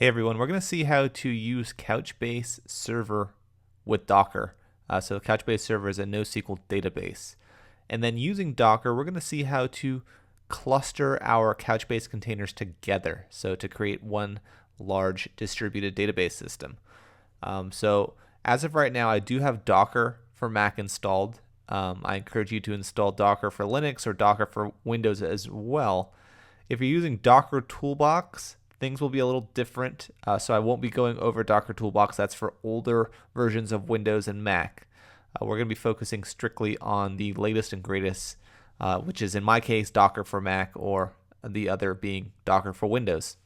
Hey everyone, we're going to see how to use Couchbase Server with Docker. So Couchbase Server is a NoSQL database. And then using Docker, we're going to see how to cluster our Couchbase containers together. So to create one large distributed database system. So as of right now, I do have Docker for Mac installed. I encourage you to install Docker for Linux or Docker for Windows as well. If you're using Docker Toolbox, things will be a little different, so I won't be going over Docker Toolbox. That's for older versions of Windows and Mac. We're going to be focusing strictly on the latest and greatest, which is in my case Docker for Mac, or the other being Docker for Windows.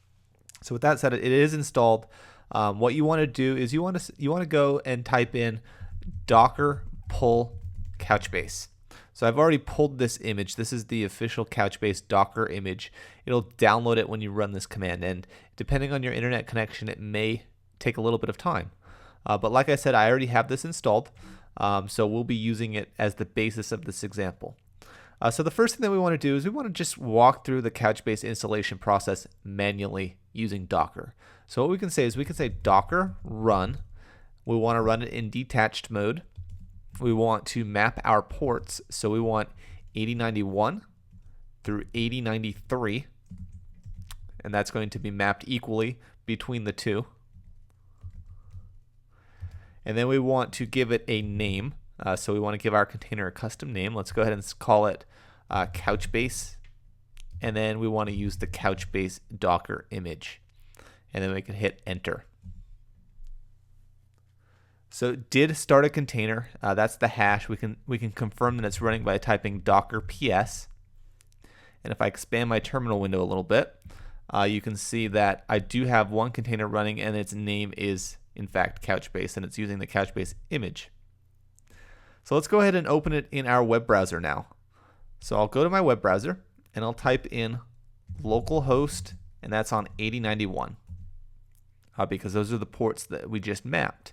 So with that said, it is installed. What you want to do is you want to go and type in Docker pull Couchbase. So I've already pulled this image. This is the official Couchbase Docker image. It'll download it when you run this command, and depending on your internet connection, it may take a little bit of time. But like I said, I already have this installed, so we'll be using it as the basis of this example. So the first thing that we want to do is we want to just walk through the Couchbase installation process manually using Docker. So what we can say is we can say Docker run. We want to run it in detached mode. We want to map our ports, so we want 8091 through 8093, and that's going to be mapped equally between the two. And then we want to give it a name, so we want to give our container a custom name. Let's go ahead and call it Couchbase, and then we want to use the Couchbase Docker image, and then we can hit enter. So did start a container, that's the hash. We can confirm that it's running by typing docker ps. And if I expand my terminal window a little bit, you can see that I do have one container running, and its name is in fact Couchbase, and it's using the Couchbase image. So let's go ahead and open it in our web browser now. So I'll go to my web browser and I'll type in localhost, and that's on 8091, because those are the ports that we just mapped.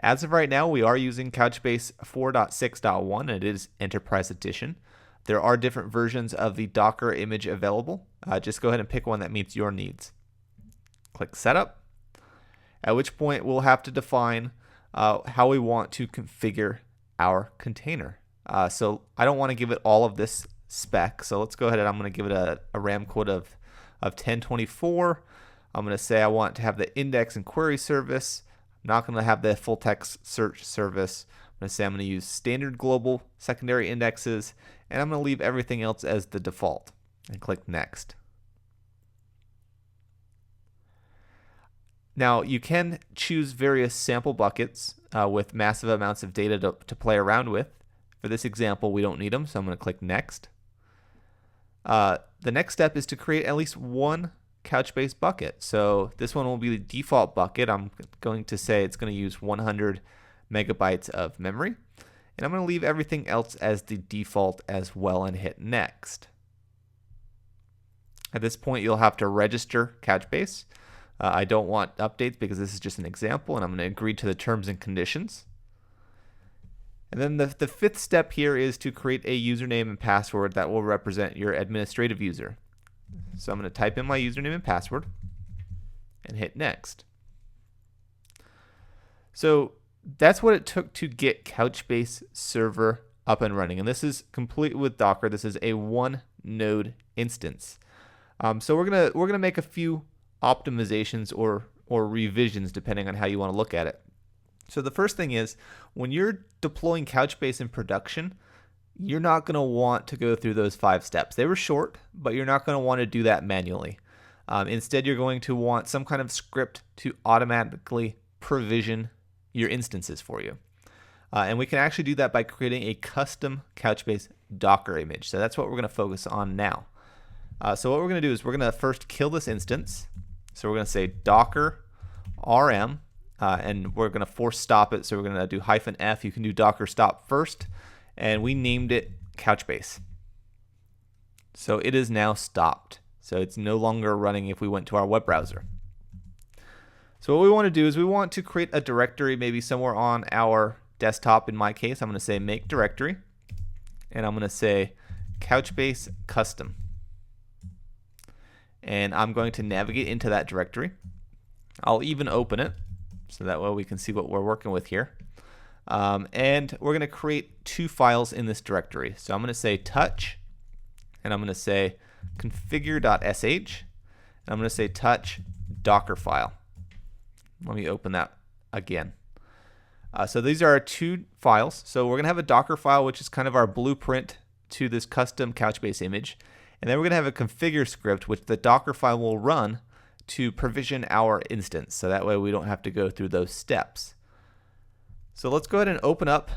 As of right now, we are using Couchbase 4.6.1, and it is Enterprise Edition. There are different versions of the Docker image available. Just go ahead and pick one that meets your needs. Click Setup, at which point we'll have to define how we want to configure our container. So I don't want to give it all of this spec, so let's go ahead and I'm going to give it a RAM quote of 1024. I'm going to say I want to have the index and query service. I'm not going to have the full text search service. I'm going to say I'm going to use standard global secondary indexes, and I'm going to leave everything else as the default, and click next. Now you can choose various sample buckets with massive amounts of data to play around with. For this example, we don't need them, so I'm going to click next. The next step is to create at least one Couchbase bucket. So this one will be the default bucket. I'm going to say it's going to use 100 megabytes of memory, and I'm going to leave everything else as the default as well and hit next. At this point, you'll have to register Couchbase. I don't want updates because this is just an example, and I'm going to agree to the terms and conditions. And then the fifth step here is to create a username and password that will represent your administrative user. So I'm going to type in my username and password and hit next. So that's what it took to get Couchbase Server up and running. And this is complete with Docker. This is a one node instance. So we're gonna make a few optimizations or revisions depending on how you want to look at it. So the first thing is, when you're deploying Couchbase in production, you're not going to want to go through those 5 steps. They were short, but you're not going to want to do that manually. Instead, you're going to want some kind of script to automatically provision your instances for you. And we can actually do that by creating a custom Couchbase Docker image. So that's what we're going to focus on now. So what we're going to do is we're going to first kill this instance. So we're going to say docker rm, and we're going to force stop it. So we're going to do -f. You can do docker stop first. And we named it Couchbase. So it is now stopped. So it's no longer running if we went to our web browser. So what we want to do is we want to create a directory maybe somewhere on our desktop. In my case, I'm going to say make directory, and I'm going to say Couchbase custom. And I'm going to navigate into that directory. I'll even open it so that way we can see what we're working with here. And we're going to create two files in this directory. So I'm going to say touch, and I'm going to say configure.sh, and I'm going to say touch Docker file. Let me open that again. So these are our two files. So we're going to have a Docker file, which is kind of our blueprint to this custom Couchbase image. And then we're going to have a configure script, which the Docker file will run to provision our instance. So that way we don't have to go through those steps. So let's go ahead and open up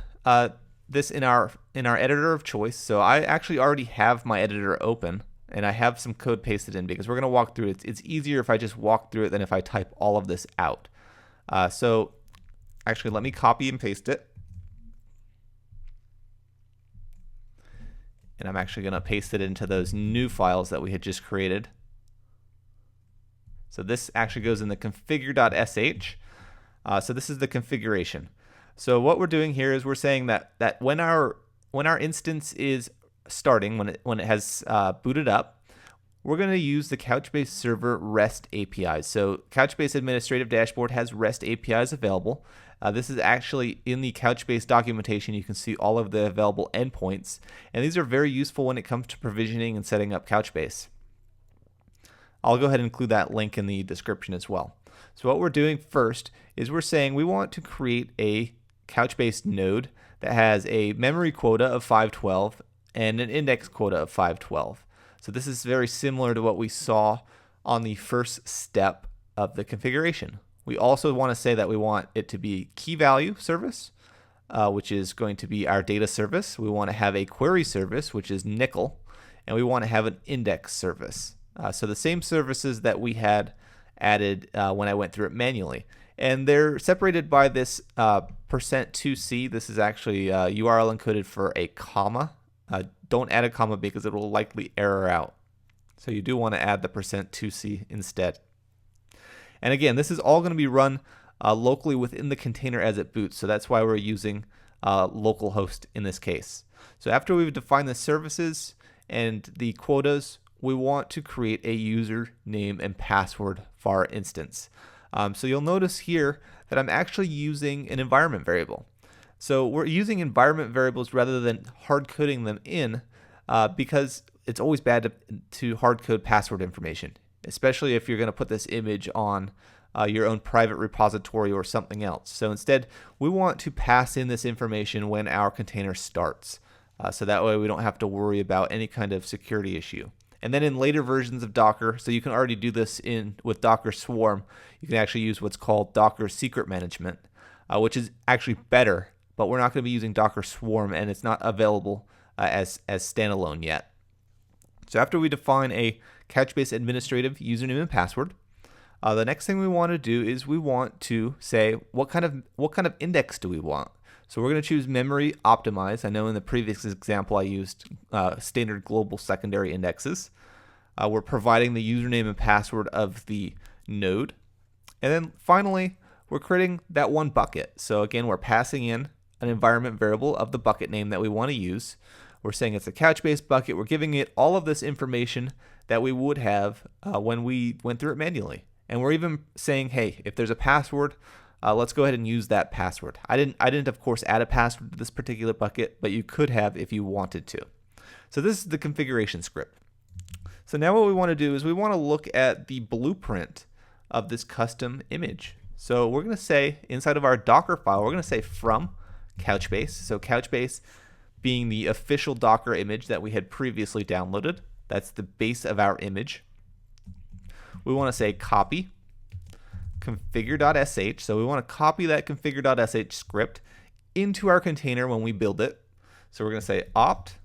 this in our editor of choice. So I actually already have my editor open, and I have some code pasted in because we're going to walk through it. It's easier if I just walk through it than if I type all of this out. So actually, let me copy and paste it. And I'm actually going to paste it into those new files that we had just created. So this actually goes in the configure.sh. So this is the configuration. So what we're doing here is we're saying that when our instance is starting, when it has booted up, we're going to use the Couchbase Server REST APIs. So Couchbase Administrative Dashboard has REST APIs available. This is actually in the Couchbase documentation. You can see all of the available endpoints, and these are very useful when it comes to provisioning and setting up Couchbase. I'll go ahead and include that link in the description as well. So what we're doing first is we're saying we want to create a Couchbase node that has a memory quota of 512 and an index quota of 512. So this is very similar to what we saw on the first step of the configuration. We also want to say that we want it to be key value service, which is going to be our data service. We want to have a query service, which is nickel, and we want to have an index service. So the same services that we had added when I went through it manually. And they're separated by this %2c. This is actually URL encoded for a comma. Don't add a comma because it will likely error out. So you do want to add the %2c instead. And again, this is all going to be run locally within the container as it boots. So that's why we're using localhost in this case. So after we've defined the services and the quotas, we want to create a username and password for our instance. So you'll notice here that I'm actually using an environment variable. So we're using environment variables rather than hard coding them in because it's always bad to hard code password information, especially if you're going to put this image on your own private repository or something else. So instead, we want to pass in this information when our container starts. So that way we don't have to worry about any kind of security issue. And then in later versions of Docker, so you can already do this with Docker Swarm, you can actually use what's called Docker Secret Management, which is actually better, but we're not going to be using Docker Swarm, and it's not available as standalone yet. So after we define a Couchbase administrative username and password, the next thing we want to do is we want to say what kind of index do we want. So we're going to choose memory optimized. I know in the previous example I used standard global secondary indexes. We're providing the username and password of the node. And then finally, we're creating that one bucket. So again, we're passing in an environment variable of the bucket name that we want to use. We're saying it's a Couchbase bucket. We're giving it all of this information that we would have when we went through it manually. And we're even saying, hey, if there's a password, let's go ahead and use that password. I didn't of course add a password to this particular bucket, but you could have if you wanted to. So this is the configuration script. So now what we want to do is we want to look at the blueprint of this custom image. So we're going to say inside of our Docker file, we're going to say from Couchbase. So Couchbase being the official Docker image that we had previously downloaded. That's the base of our image. We want to say copy configure.sh. So we want to copy that configure.sh script into our container when we build it. So we're going to say opt,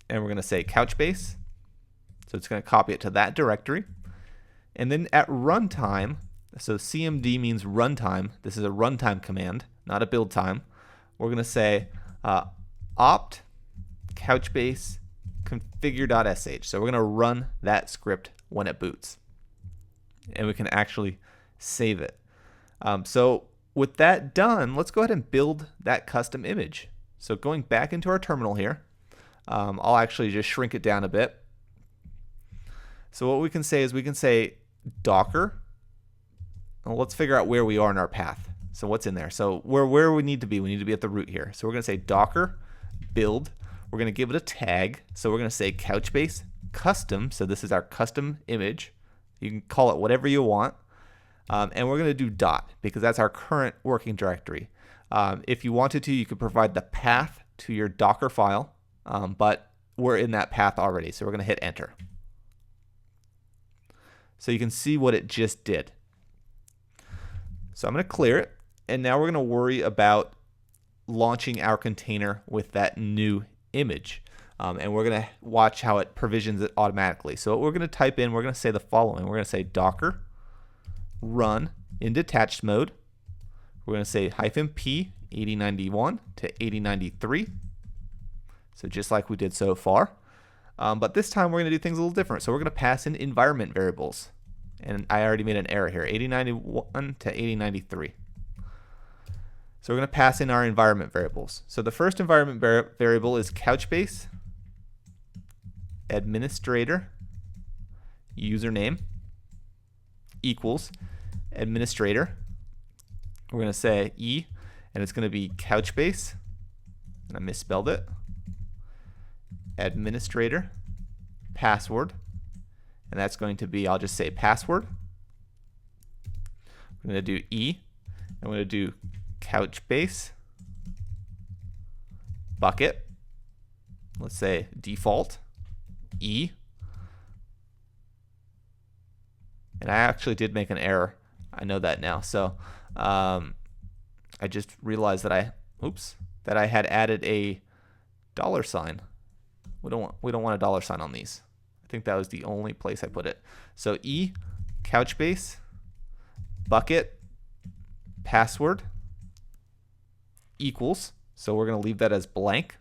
and we're going to say Couchbase. So it's going to copy it to that directory. And then at runtime, so cmd means runtime. This is a runtime command, not a build time. We're going to say opt Couchbase configure.sh. So we're going to run that script when it boots. And we can actually save it. So with that done, let's go ahead and build that custom image. So going back into our terminal here, I'll actually just shrink it down a bit. So what we can say is we can say Docker Well, let's figure out where we are in our path. So what's in there? So where we need to be at the root here. So we're going to say docker build. We're going to give it a tag. So we're going to say Couchbase custom. So this is our custom image. You can call it whatever you want. And we're going to do dot because that's our current working directory. If you wanted to, you could provide the path to your Docker file, but we're in that path already. So we're going to hit enter. So you can see what it just did. So I'm going to clear it. And now we're going to worry about launching our container with that new image. And we're going to watch how it provisions it automatically. So what we're going to type in, we're going to say the following. We're going to say docker run in detached mode. We're going to say -p 8091 to 8093. So just like we did so far. But this time we're going to do things a little different. So we're going to pass in environment variables. And I already made an error here, 8091 to 8093. So we're going to pass in our environment variables. So the first environment variable is Couchbase administrator username equals administrator. We're going to say E, and it's going to be Couchbase, and I misspelled it, administrator password, and that's going to be, I'll just say password. We're going to do E, and we're going to do Couchbase bucket, let's say default E, and I actually did make an error. I know that now. So I just realized that I had added a $sign. We don't want a $sign on these. I think that was the only place I put it. So E Couchbase bucket password equals. So we're going to leave that as blank.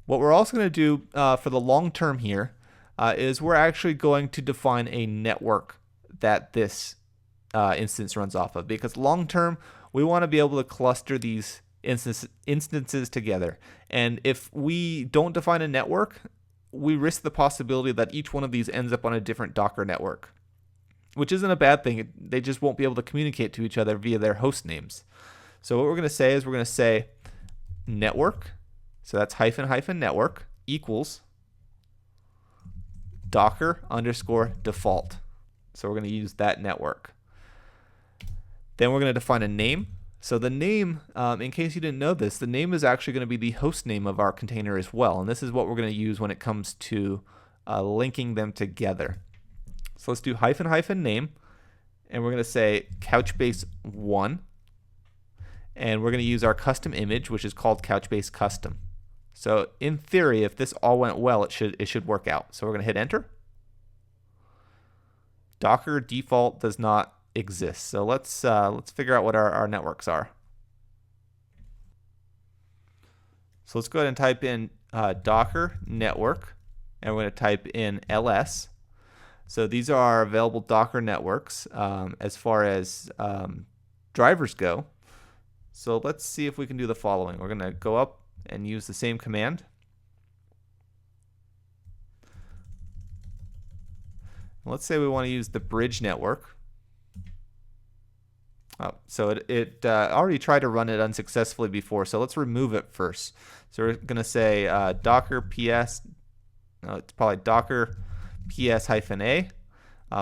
What we're also going to do for the long term here is we're actually going to define a network that this instance runs off of, because long term we want to be able to cluster these instances together. And if we don't define a network, we risk the possibility that each one of these ends up on a different Docker network, which isn't a bad thing. They just won't be able to communicate to each other via their host names. So what we're going to say is we're going to say network, so that's -- network equals docker _ default. So we're going to use that network. Then we're going to define a name. So the name, in case you didn't know this, the name is actually going to be the host name of our container as well. And this is what we're going to use when it comes to linking them together. So let's do -- name, and we're going to say Couchbase 1. And we're going to use our custom image, which is called Couchbase custom. So in theory, if this all went well, it should work out. So we're going to hit enter. Docker default does not exist. So let's figure out what our networks are. So let's go ahead and type in Docker network, and we're going to type in ls. So these are our available Docker networks as far as drivers go. So let's see if we can do the following. We're going to go up and use the same command. Let's say we want to use the bridge network. So it already tried to run it unsuccessfully before, so let's remove it first. So we're going to say docker ps, no, it's probably docker ps-a.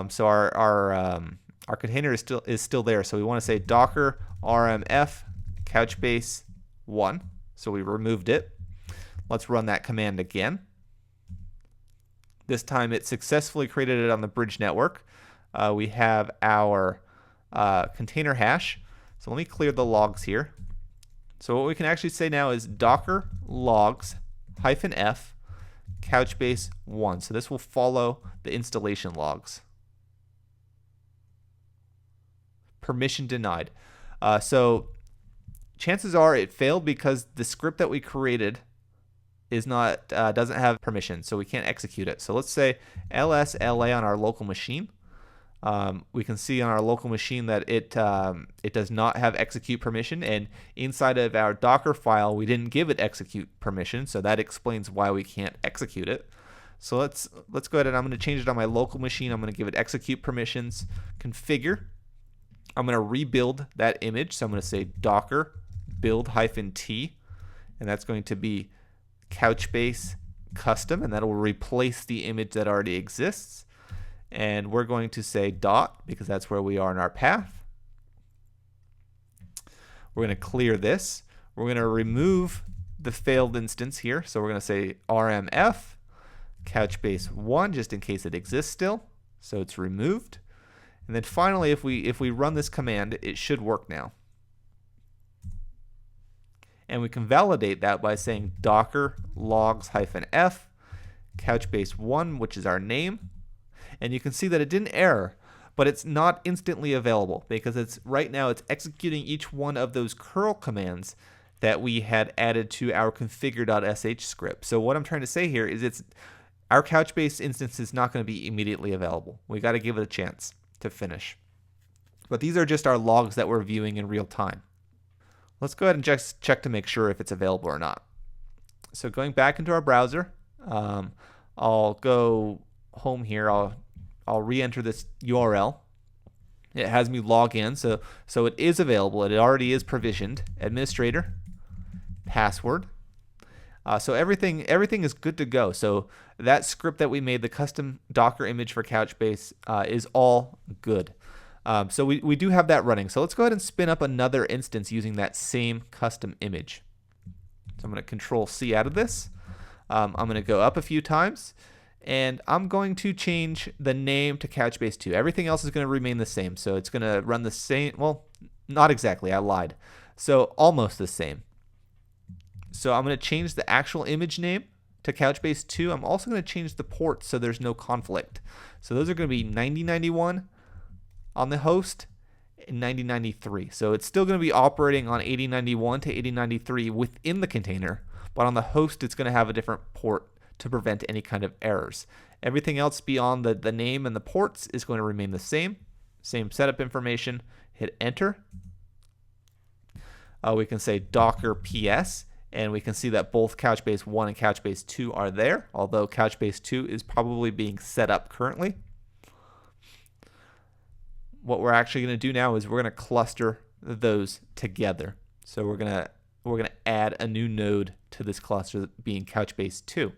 So our container is still there. So we want to say docker rmf Couchbase 1. So we removed it. Let's run that command again. This time it successfully created it on the bridge network. We have our container hash. So let me clear the logs here. So what we can actually say now is docker logs -f Couchbase 1. So this will follow the installation logs. Permission denied. So chances are it failed because the script that we created is not doesn't have permission, so we can't execute it. So let's say ls/la on our local machine. We can see on our local machine that it does not have execute permission, and inside of our Docker file we didn't give it execute permission, so that explains why we can't execute it. So let's go ahead and I'm going to change it on my local machine. I'm going to give it execute permissions, configure I'm going to rebuild that image. So I'm going to say docker build -t, and that's going to be Couchbase custom, and that'll replace the image that already exists. And we're going to say dot because that's where we are in our path. We're going to clear this. We're going to remove the failed instance here. So we're going to say rmf Couchbase 1 just in case it exists still. So it's removed. And then finally, if we run this command, it should work now. And we can validate that by saying docker logs -f Couchbase 1, which is our name. And you can see that it didn't error, but it's not instantly available because it's right now it's executing each one of those curl commands that we had added to our configure.sh script. So what I'm trying to say here is our Couchbase instance is not going to be immediately available. We got to give it a chance to finish. But these are just our logs that we're viewing in real time. Let's go ahead and just check to make sure if it's available or not. So going back into our browser, I'll go home here. I'll re-enter this URL. It has me log in, so it is available. It already is provisioned. Administrator, password. So everything is good to go. So that script that we made, the custom Docker image for Couchbase, is all good. So we do have that running. So let's go ahead and spin up another instance using that same custom image. So I'm going to Control C out of this. I'm going to go up a few times, and I'm going to change the name to Couchbase 2. Everything else is going to remain the same. So it's going to run the same. Well, not exactly. I lied. So almost the same. So I'm going to change the actual image name to Couchbase 2. I'm also going to change the ports so there's no conflict. So those are going to be 9091 on the host and 9093. So it's still going to be operating on 8091 to 8093 within the container, but on the host it's going to have a different port to prevent any kind of errors. Everything else beyond the name and the ports is going to remain the same. Same setup information. Hit enter. We can say docker ps, and we can see that both Couchbase 1 and Couchbase 2 are there, although Couchbase 2 is probably being set up currently. What we're actually going to do now is we're going to cluster those together. So we're going to add a new node to this cluster, being Couchbase 2.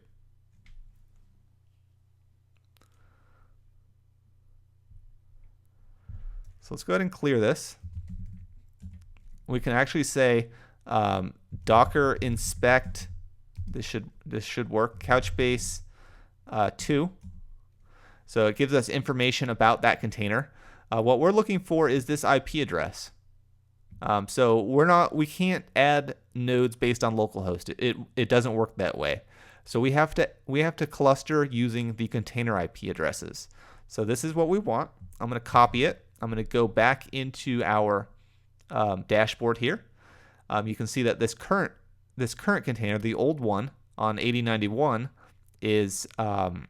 So let's go ahead and clear this. We can actually say docker inspect. This should work. Couchbase 2. So it gives us information about that container. What we're looking for is this IP address. So we can't add nodes based on localhost. It doesn't work that way. So we have to cluster using the container IP addresses. So this is what we want. I'm going to copy it. I'm going to go back into our dashboard here. You can see that this current container, the old one on 8091, is .2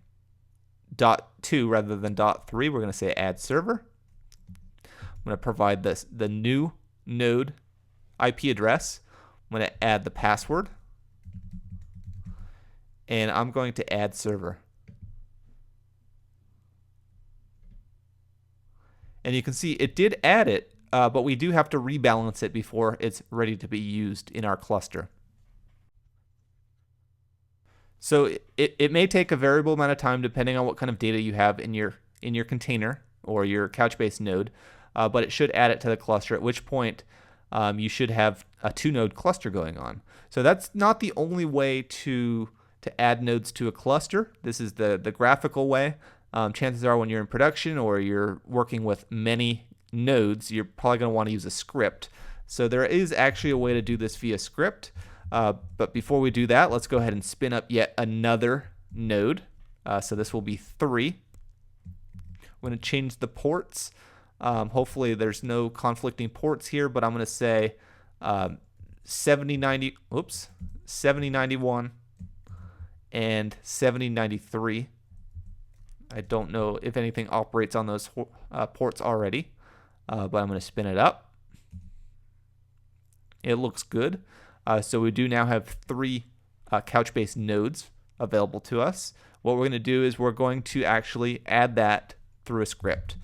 rather than .3. We're going to say add server. I'm going to provide the new node IP address. I'm going to add the password, and I'm going to add server. And you can see it did add it, but we do have to rebalance it before it's ready to be used in our cluster. So it may take a variable amount of time depending on what kind of data you have in your container or your Couchbase node, but it should add it to the cluster, at which point you should have a 2-node cluster going on. So that's not the only way to add nodes to a cluster. This is the graphical way. Chances are when you're in production or you're working with many nodes, you're probably going to want to use a script. So there is actually a way to do this via script. But before we do that, let's go ahead and spin up yet another node. So this will be 3. I'm going to change the ports. Hopefully there's no conflicting ports here, but I'm going to say 7091 and 7093. I don't know if anything operates on those ports already, but I'm going to spin it up. It looks good. So we do now have 3 Couchbase nodes available to us. What we're going to do is we're going to actually add that through a script.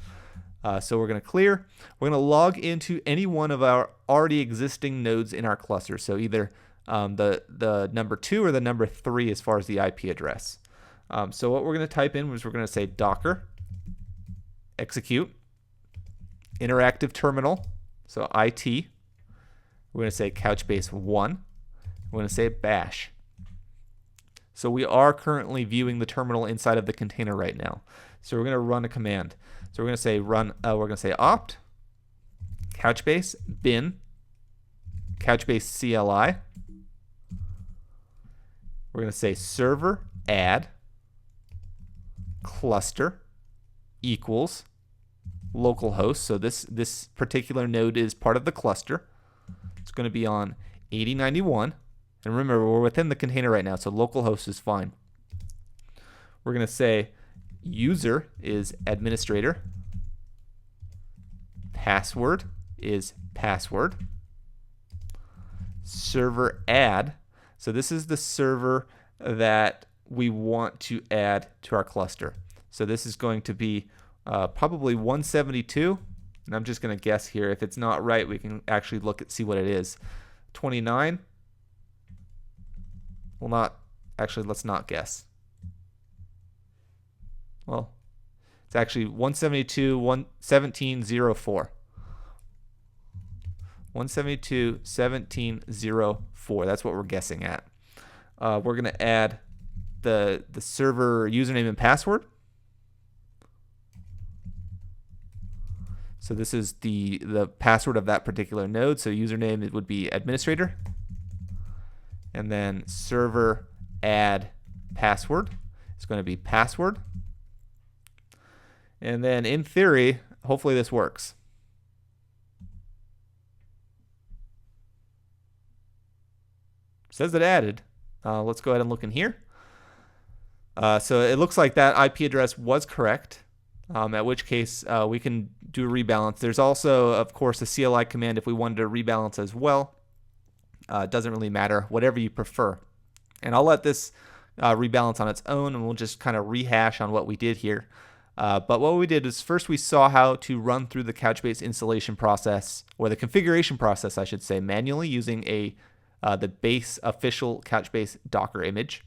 So we're going to clear. We're going to log into any one of our already existing nodes in our cluster. So either the number 2 or the number 3 as far as the IP address. So what we're going to type in is we're going to say docker execute interactive terminal. So IT. We're going to say Couchbase 1. We're going to say bash. So we are currently viewing the terminal inside of the container right now. So we're going to run a command. So we're going to say run. We're going to say opt Couchbase bin Couchbase CLI. We're going to say server add cluster equals localhost. So this particular node is part of the cluster. It's going to be on 8091. And remember, we're within the container right now, so localhost is fine. We're going to say user is administrator. Password is password. Server add. So this is the server that we want to add to our cluster. So this is going to be probably 172. And I'm just going to guess here. If it's not right, we can actually look at see what it is. 29. Well, not actually. Let's not guess. Well, it's actually 172 1704. 172 1704. That's what we're guessing at. We're going to add the server username and password. So this is the password of that particular node. So username, it would be administrator. And then server add password is going to be password. And then in theory, hopefully this works. It says it added. Let's go ahead and look in here. So it looks like that IP address was correct. At which case we can do a rebalance. There's also, of course, a CLI command if we wanted to rebalance as well. It doesn't really matter, whatever you prefer. And I'll let this rebalance on its own, and we'll just kind of rehash on what we did here. But what we did is first we saw how to run through the Couchbase installation process, or the configuration process, I should say, manually using the base official Couchbase Docker image.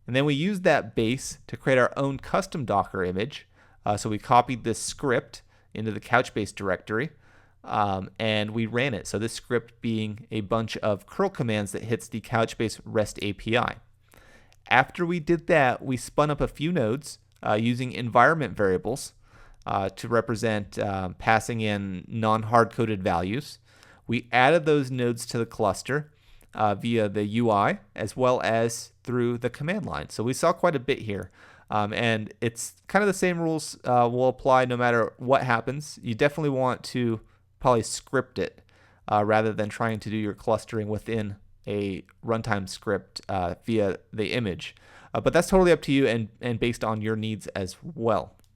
And then we used that base to create our own custom Docker image. So we copied this script into the Couchbase directory, and we ran it. So this script being a bunch of curl commands that hits the Couchbase REST API. After we did that, we spun up a few nodes using environment variables to represent passing in non-hard-coded values. We added those nodes to the cluster via the UI as well as through the command line. So we saw quite a bit here. And it's kind of the same rules will apply no matter what happens. You definitely want to probably script it rather than trying to do your clustering within a runtime script via the image. But that's totally up to you and based on your needs as well.